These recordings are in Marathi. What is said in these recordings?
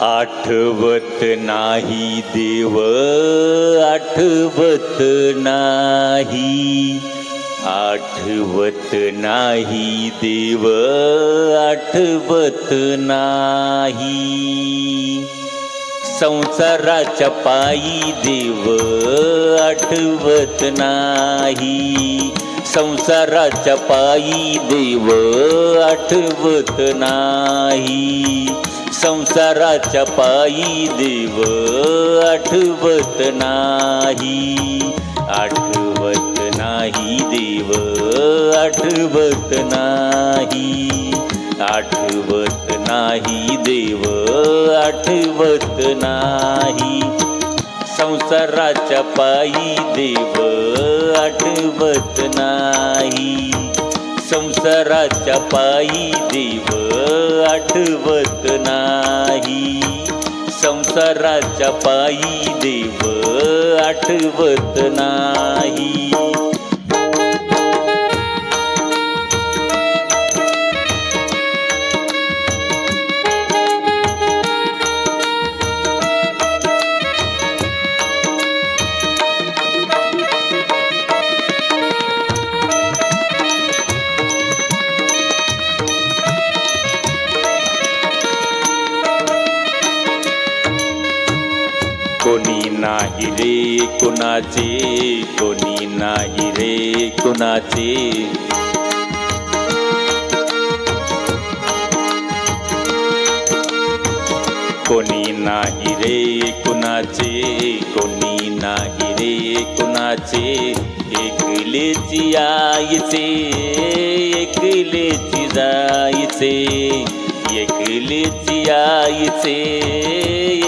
आठवत नाही देव, आठवत नाही, आठवत नाही देव, आठवत नाही। संसाराच्या पायी देव आठवत नाही, संसाराच्या पायी देव आठवत नाही, संसाराच्या पायी देव आठवत नाही, आठवत नाही देव, आठवत नाही, आठवत नाही देव, आठवत नाही। संसाराच्या पायी देव आठवत नाही, संसाराच्या पायी देव आठवत नाही, संसाराच्या पायी देव आठवत नाही। कोणी नाही रे कुणाचे, कोणी नाही रे कुणाचे, कोणी नाही रे कुणाचे, कोणी नाही रे कुणाचे, एकलेची यायचे, एकलेची जायचे, एकलेची यायचे,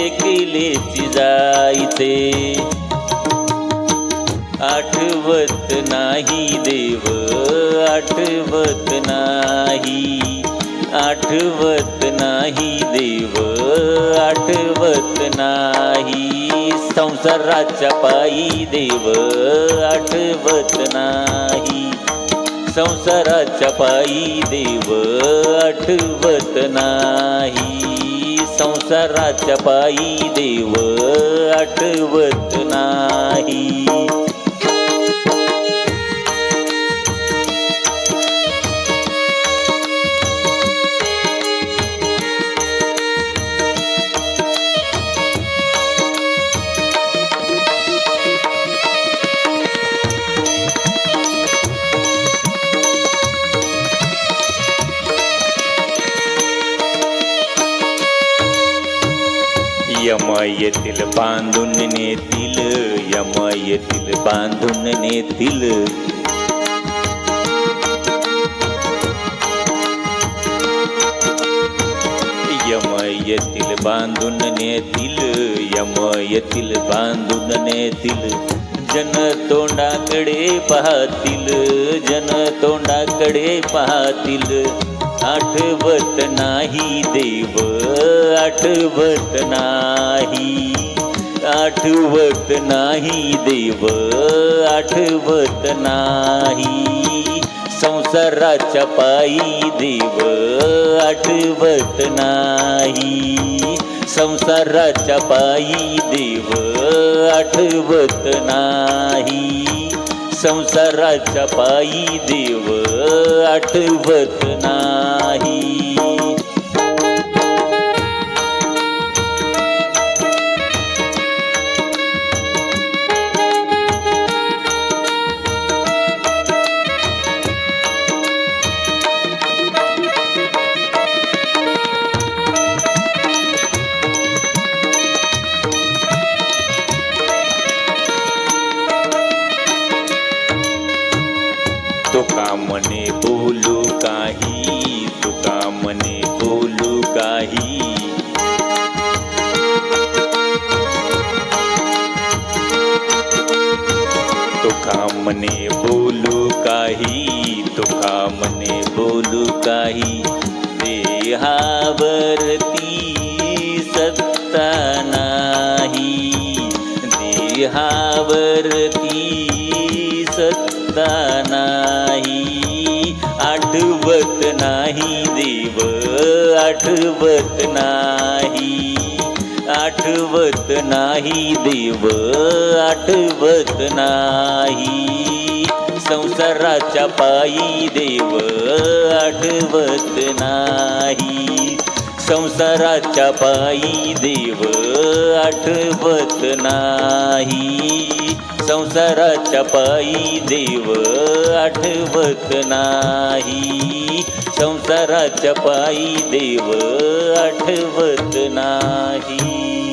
एकलेची जायचे। आठवत नाही देव, आठवत नाही, आठवत नाही देव, आठवत नाही, संसाराच्या पायी देव आठवत नाही, संसाराच्या पायी देव आठवत नाही, संसाराच्या पायी देव आठवत नाही। यम येतील बांधून नेतील, यम येतील बांधून नेतील, यम येतील बांधून नेतील, यम येतील बांधून नेतील, जन तोंडाकडे पाहतील, जन तोंडाकडे पाहतील, आठवत नाही देव, आठवत नाही, आठवत नाही देव, आठवत नाही, संसाराच्या पायी देव आठवत नाही, संसाराच्या पायी देव आठवत नाही, संसाराच्या पायी देव आठवत नाही। तुका मने बोलू काही, तुका मने बोलू काही, तुका मने बोलू काही, तुका मने बोलू काही, देहावरती सत्ता नाही, देहावरती सत्ता नाही, आठवत नाही देव, आठवत नाही, आठवत नाही देव आठवत नाही संसाराच्या पायी देव आठवत नाही संसाराच्या पायी देव आठवत नाही संसाराच्या पायी देव आठवत नाही संसाराच्या पायी देव आठवत नाही.